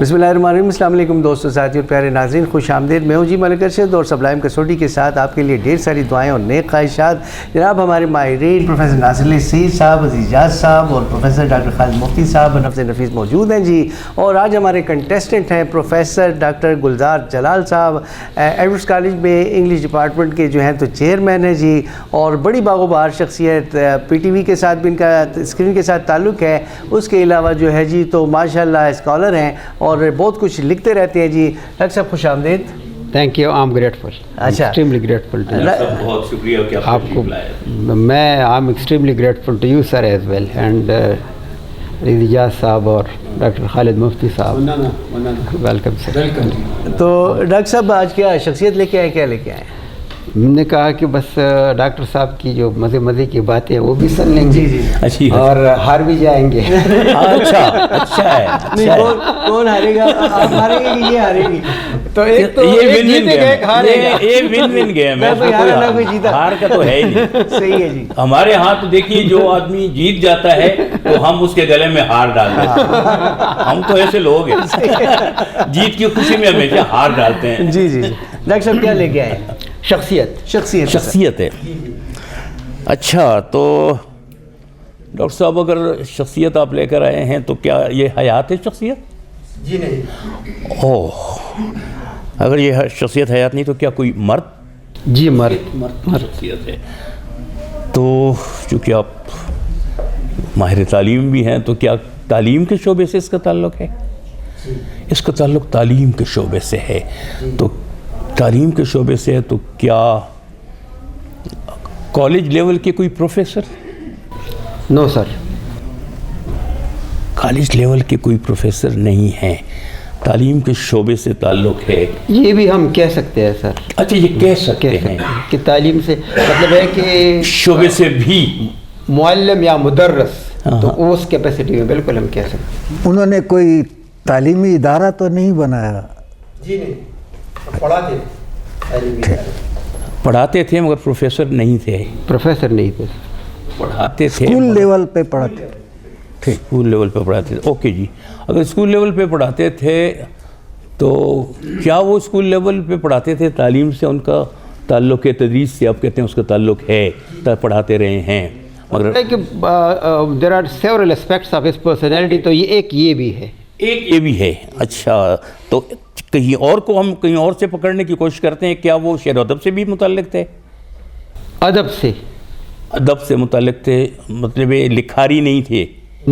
بسمillahirrahmanirrahim۔ السلام علیکم دوستو، ساتھیوں، پیارے ناظرین، خوش آمدید۔ میں ہوں جی ملک ارشد اور سبلائم کسوٹی کے ساتھ آپ کے لیے ڈھیر ساری دعائیں اور نیک خواہشات۔ جناب ہمارے ماہرین پروفیسر ناصر علی سعید صاحب، عزیزاز صاحب اور پروفیسر ڈاکٹر خالد مفتی صاحب نفس نفیس موجود ہیں جی۔ اور آج ہمارے کنٹیسٹنٹ ہیں پروفیسر ڈاکٹر گلزار جلال صاحب، ایڈورڈز کالج میں انگلش ڈپارٹمنٹ کے جو ہیں تو چیئرمین ہیں جی، اور بڑی باغ و بہار شخصیت، پی ٹی وی کے ساتھ بھی ان کا اسکرین کے ساتھ تعلق ہے۔ اس کے علاوہ جو ہے جی تو ماشاءاللہ اسکالر ہیں اور بہت کچھ لکھتے رہتے ہیں جی۔ ڈاکٹر صاحب خوش آمدید۔ Thank you, I am grateful, اچھا، ایکسٹریملی گریٹفل ٹو بہت شکریہ کہ آپ کو۔ میں I am extremely grateful to you sir as well, and Ijaz صاحب اور ڈاکٹر خالد مفتی صاحب، ویلکم سر۔ تو ڈاکٹر صاحب آج کیا شخصیت لے کے آئے، کیا لے کے آئے؟ ہم نے کہا کہ بس ڈاکٹر صاحب کی جو مزے مزے کی باتیں وہ بھی سن لیں گے اچھی اور ہار بھی جائیں گے۔ اچھا ہے۔ کون ہارے گا؟ آپ ہاریں گے کہ یہ ہارے گی؟ تو ایک تو یہ ون ون گیم ہے، کوئی جیتا ہار کا تو ہے ہی نہیں۔ صحیح ہے جی۔ ہمارے ہاں تو دیکھیے جو آدمی جیت جاتا ہے تو ہم اس کے گلے میں ہار ڈال دیتے ہیں۔ ہم تو ایسے لوگ ہیں، جیت کی خوشی میں ہمیشہ ہار ڈالتے ہیں۔ جی جی جی۔ ڈاکٹر صاحب کیا لے کے آئے؟ شخصیت ہے۔ اچھا، تو ڈاکٹر صاحب اگر شخصیت آپ لے کر آئے ہیں تو کیا یہ حیات ہے شخصیت؟ جی نہیں۔ اوہ، اگر یہ شخصیت حیات نہیں تو کیا کوئی مرد؟ جی مرد شخصیت ہے۔ تو چونکہ آپ ماہر تعلیم بھی ہیں تو کیا تعلیم کے شعبے سے اس کا تعلق ہے؟ اس کا تعلق تعلیم کے شعبے سے ہے۔ تو تعلیم کے شعبے سے ہے تو کیا کالج لیول کے کوئی پروفیسر؟ نو سر، کالج لیول کے کوئی پروفیسر نہیں ہیں، تعلیم کے شعبے سے تعلق ہے۔ یہ بھی ہم کہہ سکتے ہیں سر۔ اچھا، یہ کہہ سکتے ہیں کہ تعلیم سے مطلب ہے کہ شعبے سے بھی معلم یا مدرس، تو اس کیپیسٹی میں بالکل ہم کہہ سکتے ہیں۔ انہوں نے کوئی تعلیمی ادارہ تو نہیں بنایا؟ جی نہیں، پڑھاتے تھے مگر پروفیسر نہیں تھے۔ پروفیسر نہیں تھے، پڑھاتے تھے، اسکول لیول پہ پڑھاتے تھے۔ اسکول لیول پہ پڑھاتے تھے، اوکے جی۔ اگر اسکول لیول پہ پڑھاتے تھے تو کیا وہ اسکول لیول پہ پڑھاتے تھے تعلیم سے ان کا تعلق ہے؟ تدریس سے آپ کہتے ہیں اس کا تعلق ہے، پڑھاتے رہے ہیں مگر there are several aspects of his personality, تو یہ بھی ہے، ایک یہ بھی ہے۔ اچھا، تو کہیں اور کو ہم کہیں اور سے پکڑنے کی کوشش کرتے ہیں، کیا وہ شعر و ادب سے بھی متعلق تھے؟ ادب سے متعلق تھے، مطلب یہ لکھاری نہیں تھے؟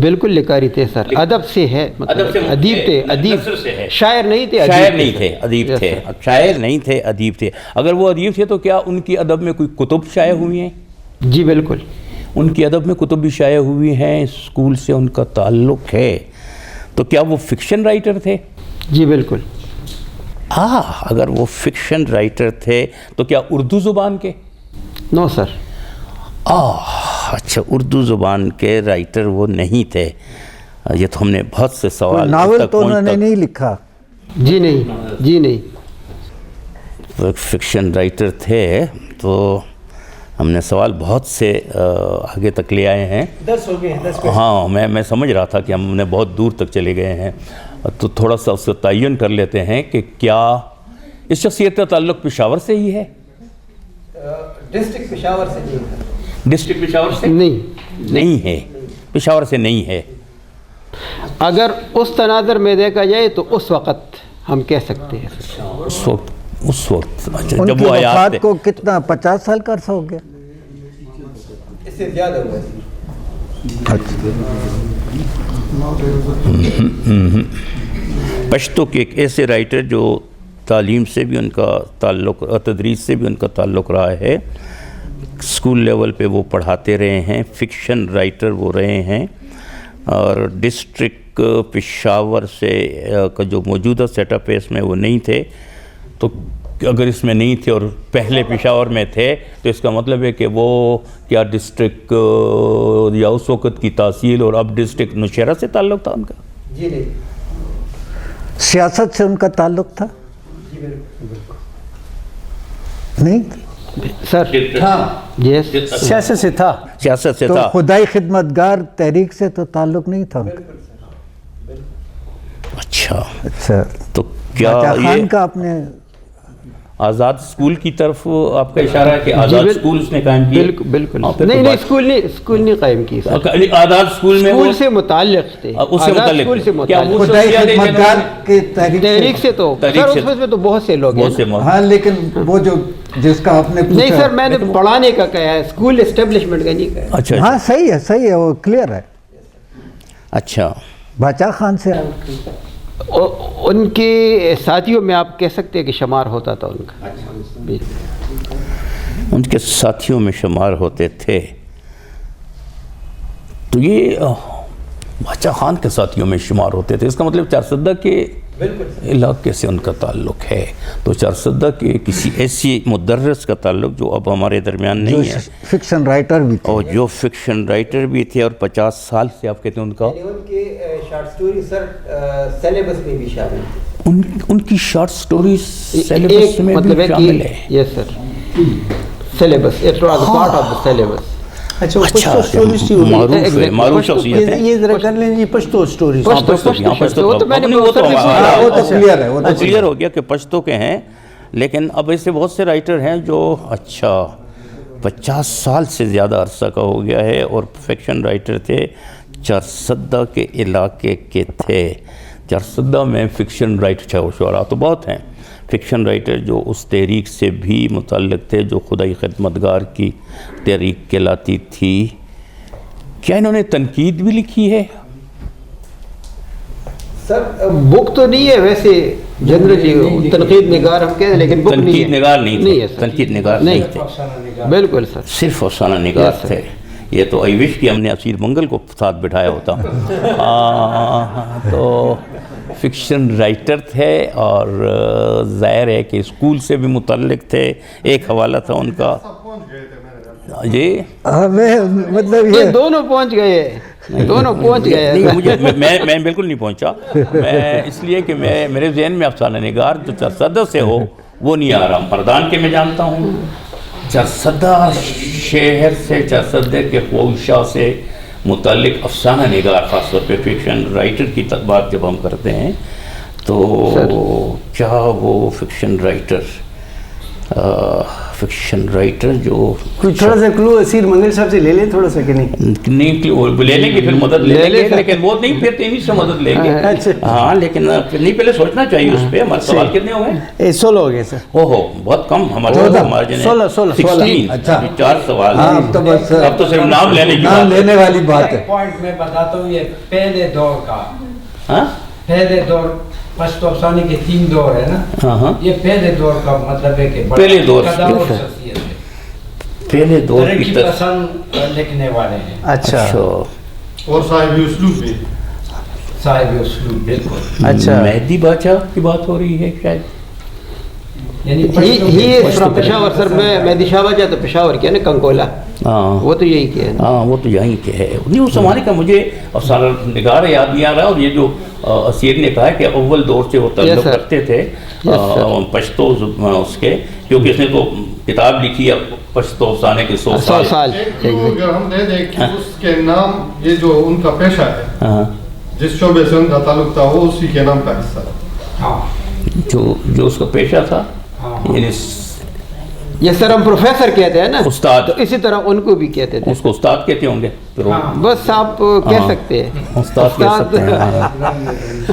بالکل لکھاری تھے سر، ادب سے ہے، ادیب تھے، ادیب، شاعر نہیں تھے، ادیب تھے۔ شاعر نہیں تھے، ادیب تھے۔ اگر وہ ادیب تھے تو کیا ان کی ادب میں کوئی کتب شائع ہوئی ہیں؟ جی بالکل، ان کی ادب میں کتب بھی شائع ہوئی ہیں، اسکول سے ان کا تعلق ہے۔ تو کیا وہ فکشن رائٹر تھے؟ جی بالکل۔ اگر وہ فکشن رائٹر تھے تو کیا اردو زبان کے؟ نو سر۔ اچھا، اردو زبان کے رائٹر وہ نہیں تھے۔ یہ تو ہم نے بہت سے سوال، ناول تو انہوں نے نہیں لکھا؟ جی نہیں۔ فکشن رائٹر تھے تو ہم نے سوال بہت سے آگے تک لے آئے ہیں۔ 10 ہو گئے، 10 ہاں، میں سمجھ رہا تھا کہ ہم نے بہت دور تک چلے گئے ہیں، تو تھوڑا سا اس کو تعین کر لیتے ہیں کہ کیا اس شخصیت کا تعلق پشاور سے ہی ہے؟ ڈسٹرکٹ پشاور سے نہیں، ڈسٹرکٹ پشاور سے نہیں ہے، پشاور سے نہیں ہے۔ اگر اس تناظر میں دیکھا جائے تو اس وقت ہم کہہ سکتے ہیں، اس وقت ان جب کی وہ حیات وفات تھے۔ کو کتنا 50 سال کا عرصہ ہو گیا؟ اس سے زیادہ ہوا ہے۔ پشتو کے ایک ایسے رائٹر جو تعلیم سے بھی ان کا تعلق، تدریس سے بھی ان کا تعلق رہا ہے، اسکول لیول پہ وہ پڑھاتے رہے ہیں، فکشن رائٹر وہ رہے ہیں، اور ڈسٹرکٹ پشاور سے کا جو موجودہ سیٹ اپ ہے اس میں وہ نہیں تھے۔ تو اگر اس میں نہیں تھے اور پہلے پشاور میں تھے تو اس کا مطلب ہے کہ وہ کیا ڈسٹرکٹ یا اس وقت کی تحصیل اور اب ڈسٹرکٹ نوشہرہ سے تعلق تھا ان کا؟ جی نہیں۔ سیاست سے ان کا تعلق تھا؟ نہیں سر تھا، یس، سیاست سے تھا، سیاست سے تو تھا۔ خدائی خدمتگار تحریک سے تو تعلق نہیں تھا ان کا؟ اچھا اچھا تو کیا باچا یہ خان کا اپنے آزاد اسکول کی طرف آپ کا اشارہ ہے کہ آزاد اسکول اس نے قائم کیا؟ بالکل ہاں، پھر تو نہیں بات- اسکول نہیں قائم کی سر، آزاد اسکول میں وہ اسکول سے متعلق تھے، اس سے آزاد متعلق اسکول سے کیا وہ متعلق خدائی شخصیات ہیں خدمتگار جنہوں کے تحریک سے تو تحریک سر سے- اس میں تو بہت سے لوگ ہیں بہت سے نا۔ ہاں لیکن وہ جو جس کا آپ نے نہیں پوچھا سر میں نے پڑھانے کا کہا ہے، اسکول اسٹیبلشمنٹ کا نہیں کہا۔ اچھا ہاں صحیح ہے وہ کلیئر ہے اچھا باچا خان سے ان کے ساتھیوں میں آپ کہہ سکتے ہیں کہ شمار ہوتا تھا ان کا۔ جی۔ ان کے ساتھیوں میں شمار ہوتے تھے، تو یہ باچا خان کے ساتھیوں میں شمار ہوتے تھے، اس کا مطلب چارسدہ کے علاقے سے ان کا تعلق ہے، تو چارسدہ کے کسی ایسی مدرس کا تعلق جو اب ہمارے درمیان جو نہیں ہے، فکشن رائٹر بھی تھے اور جو فکشن رائٹر بھی تھے، اور 50 سال سے آپ کہتے ہیں ان کا ان کے شارٹ سٹوری سر سیلیبس میں بھی شامل ہے، ان کی شارٹ سٹوریز سیلیبس ایک میں مطلب بھی ہے شامل کہ ہے۔ Yes sir syllabus it was part of the syllabus. اچھا وہ اچھا پشتو اسٹوریز تھی وہ بھی۔ معروف ہے، معروف شخصیت ہے۔ یہ ذرا کر لیں جی پشتو اسٹوریز۔ ہاں، پشتو کی، ہاں، پشتو وہ تو میں نے وہ تو ہمارا- وہ تو کلیئر ہے وہ تو کلیئر ہو گیا کہ پشتو کے ہیں، لیکن اب ایسے بہت سے رائٹر ہیں جو اچھا 50 سال سے زیادہ عرصہ کا ہو گیا ہے اور فکشن رائٹر تھے، چارسدہ کے علاقے کے تھے۔ چارسدہ میں فکشن رائٹر شعراء تو بہت ہیں، فکشن رائٹر جو اس تحریک سے بھی متعلق تھے جو خدائی خدمتگار کی تحریک کہلاتی تھی۔ کیا انہوں نے تنقید بھی لکھی ہے؟ سر بک تو نہیں ہے ویسے جنرلی تنقید نگار ہم کہتے ہیں، لیکن بک نہیں تنقید ہے۔ نگار نہیں نہیں ہے تھے، سر۔ تنقید نگار نہیں تھے، بالکل سر۔ صرف افسانہ نگار Yes, sir. تھے۔ یہ تو آئی وش کہ ہم نے اسیر منگل کو ساتھ بٹھایا ہوتا۔ تو فکشن رائٹر تھے اور ظاہر ہے کہ اسکول سے بھی متعلق تھے۔ ایک حوالہ تھا ان کا جی مطلب یہ یہ دونوں پہنچ گئے، دونوں پہنچ گئے۔ نہیں، مجھے میں بالکل نہیں پہنچا، میں اس لیے کہ میرے ذہن میں افسانہ نگار جو چارسدہ سے ہو وہ نہیں آ رہا۔ مردان کے میں جانتا ہوں، چارسدہ شہر سے، چارسدہ کے خوشہ سے متعلق افسانہ نگار، خاص طور پہ فکشن رائٹر کی بات جب ہم کرتے ہیں تو کیا وہ فکشن رائٹر جو کچھ تھوڑا سا کلو اسیر منگل صاحب سے لے لیں تھوڑا سا کہ نہیں؟ لے لیں گے، پھر مدد لے لیں گے، لیکن وہ نہیں، پھر انہیں سے مدد لیں گے۔ ہاں لیکن پھر نہیں، پہلے سوچنا چاہیے اس پہ۔ ہمارے سوال کتنے ہو گئے؟ 16 ہو گئے سر۔ اوہو بہت کم، ہمارے مارجن ہے 16 اچھا 4 سوال ہاں ہیں۔ اب تو بس اب تو صرف نام لینے کی نام بات ہے۔ لینے والی بات ہے۔ پوائنٹ میں بتاتا ہوں، یہ پہلے دور کا، ہاں پہلے دور پشتو افسانے کے 3 دور ہے نا، ہاں ہاں، یہ پہلے دور کا مطلب ہے کہ بڑا پہلے دور قدر اور شخصیت ہے، پہلے دور ترقی کی طرف۔ پسند لکھنے والے ہیں، اچھا اور صاحب اسلوب بھی۔ صاحب اسلوب بالکل، اچھا۔ مہدی بادشاہ کی بات ہو رہی ہے شاید؟ یعنی ہی فرام پشاور سر، میں مہدی شاہ باجا تو پشاور کیا نا، کنکولا، ہاں وہ تو یہی کیا ہے نا۔ ہاں، وہ تو یہیں کے ہے۔ نہیں، اس زمانے کا مجھے افسانہ نگار یاد نہیں آ رہا، اور یہ جو اسیر نے کہا ہے کہ اول دور سے وہ تعلق Yes, sir. رکھتے تھے Yes, sir. پشتو اس کے، کیونکہ اس نے تو کتاب لکھی ہے پشتو افسانے کے 100 100 سال۔ ایک تو اگر ہم دے دیں کہ اس کے نام، یہ جو ان کا پیشہ ہے، ہاں، جس شعبے سے ان کا تعلق تھا، وہ اسی کے نام کا حصہ ہے۔ ہاں جو اس کا پیشہ تھا، یعنی یہ سر ہم پروفیسر کہتے ہیں نا، استاد، تو اسی طرح ان کو بھی کہتے تھے۔ اس کو استاد کہتے ہوں گے پھر وہ- ہاں۔ بس آپ کہہ ہاں۔ سکتے ہیں استاد کہہ سکتے ہیں، ہاں۔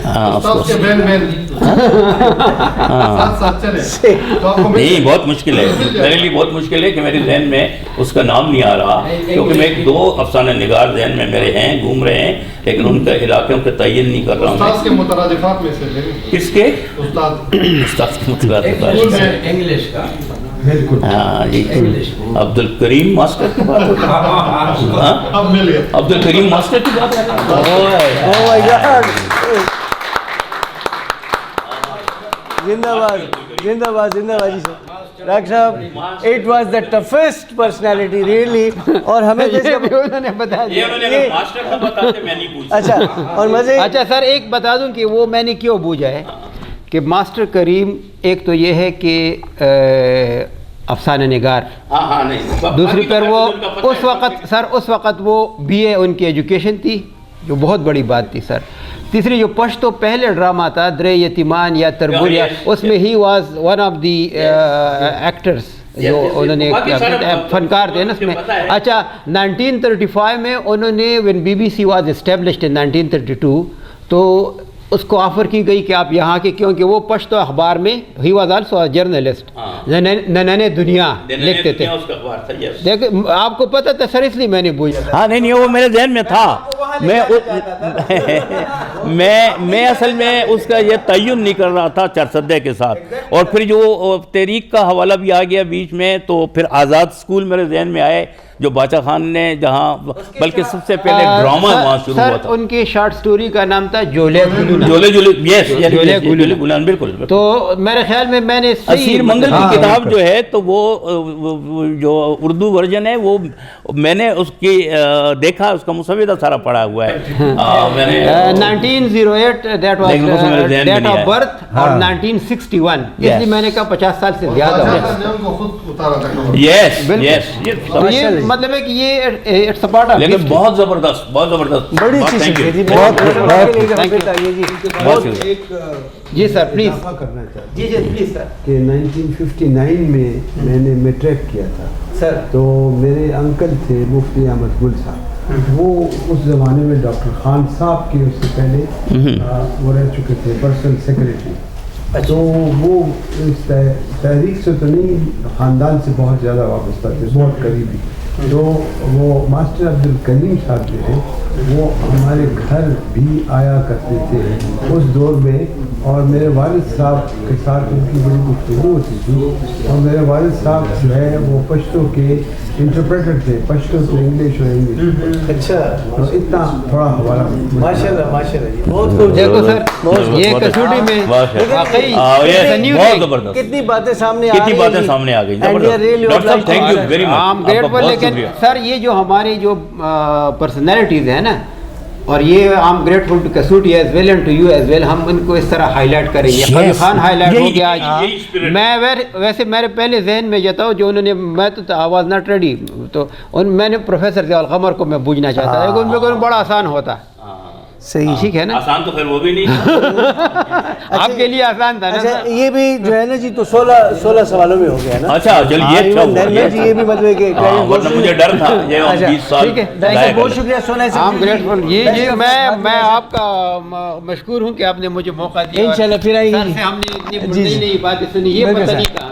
ہاں، اس استاد کو کے بین بین ساتھ ساتھ چلے تو آپ کو مل نہیں، بہت مشکل ہے میرے لیے، بہت مشکل ہے کہ میرے ذہن میں اس کا نام نہیں آ رہا، کیونکہ میں 2 افسانہ نگار ذہن میں میرے ہیں، گھوم رہے ہیں، لیکن ان کا علاقوں کا تعین نہیں کر رہا ہوں استاد میں۔ کے مترادفات میں سے لے لیں۔ کس کے؟ استاد استاد کے مترادفات۔ انگلش کا، ہاں جی، عبد الکریم ماسٹر کی بات ہو رہی ہے۔ ہاں، اب مل گیا۔ عبد الکریم ماسٹر کی بات ہے۔ Oh my God! زندہ باد، زندہ باد، زندہ باد جی سر۔ ڈاکٹر صاحب، it was the toughest personality really, اور ہمیں یہ بھی انہوں نے بتا یہ دیا۔ انہوں نے اگر ماسٹر کا بتاتے میں نہیں پوچھتا۔ اچھا، اور مزے اچھا سر ایک بتا دوں کہ وہ میں نے کیوں بوجھا ہے کہ ماسٹر کریم، ایک تو یہ ہے کہ افسانہ نگار، ہاں ہاں، نہیں، دوسری پر وہ اس وقت سر، اس وقت وہ BA ان کی ایجوکیشن تھی، جو بہت بڑی بات تھی سر۔ تیسری جو پشتو پہلے ڈرامہ تھا درے یتیمان یا تربوریا اس میں ہی was one of the actress جو انہوں نے فنکار تھے نا اس میں. اچھا 1935 میں انہوں نے when BBC was established in 1932 تو اس کو آفر کی گئی کہ آپ یہاں کے کیونکہ وہ پشتو اخبار میں ہی واز آلسو اے جرنلسٹ ننھے دنیا لکھتے تھے. دیکھ آپ کو پتہ تھا سر اس لیے میں نے پوچھا. ہاں نہیں وہ میرے ذہن میں تھا. میں اصل میں اس کا یہ تعین نہیں کر رہا تھا چرسدے کے ساتھ, اور پھر جو تحریک کا حوالہ بھی آ گیا بیچ میں, تو پھر آزاد اسکول میرے ذہن میں آئے جو باچا خان نے جہاں بلکہ سب سے پہلے ڈرامہ وہاں شروع ہوا تھا. ان کی شارٹ سٹوری کا نام تھا جولے گلان. بالکل. تو میرے خیال میں نے اسیر منگل کی کتاب جو ہے تو وہ جو اردو ورژن ہے وہ میں نے اس کی دیکھا, اس کا مسودہ سارا پڑھا ہوا ہے. 1908 that was date of birth اور 1961 اس لیے میں نے کہا 50 سال سے زیادہ ہو گیا. یہ مطلب ہے کہ یہ اٹس اے پارٹ آف لیکن بہت زبردست بڑی اچھی چیز جی. جی سر پلیز کرنا چاہتا ہوں جی پلیز سر کہ 1959 میں نے میٹرک کیا تھا سر. تو میرے انکل تھے مفتی احمد گل صاحب, وہ اس زمانے میں ڈاکٹر خان صاحب کے اس سے پہلے وہ رہ چکے تھے پرسنل سیکریٹری. تو وہ اس تحریک سے تو نہیں, خاندان سے بہت زیادہ وابستہ تھے, بہت قریبی. تو وہ ماسٹر عبد الکریم صاحب جو ہے وہ ہمارے گھر بھی آیا کرتے تھے اس دور میں, اور میرے والد صاحب کے ساتھ ان کی بڑی گفتگو ہوتی تھی. اور میرے والد صاحب جو ہے وہ پشتو کے انٹرپریٹر تھے, پشتو ٹو انگلش اور انگلش. اچھا, تو اتنا تھوڑا حوالہ. ماشاءاللہ جی, بہت خوب. دیکھو سر یہ کسوٹی میں واقعی بہت زبردست کتنی باتیں سامنے آ گئی. ڈاکٹر صاحب تھینک یو ویری مچ. لیکن سر یہ جو ہماری جو پرسنالٹیز ہیں نا, اور یہ am grateful to Kasauti as well and to you as well, ہم ان کو اس طرح ہائی لائٹ کریں گے. قادر خان ہائی لائٹ ہو گیا آج. میں ویسے میرے پہلے ذہن میں جاتا ہوں جو انہوں نے, میں تو آواز ناٹ ریڈی, تو میں نے پروفیسر ضیاء القمر کو میں پوچھنا چاہتا تھا, ان میں بڑا آسان ہوتا. صحیح, ٹھیک ہے نا, آسان تو پھر وہ بھی نہیں, آپ کے لیے آسان تھا نا. اچھا یہ بھی جو ہے نا جی تو 16 سوالوں میں ہو گیا نا. اچھا چلیے اچھا ہوا جی, یہ بھی مطلب کہ ورنہ مجھے ڈر تھا یہ 20 سال. ٹھیک ہے, بہت شکریہ سونا ہے. آم گریٹفل. یہ میں آپ کا مشکور ہوں کہ آپ نے مجھے موقع دیا. انشاءاللہ پھر آئیں گے. ہم نے اتنی نہیں باتیں سنی, یہ پتہ نہیں تھا.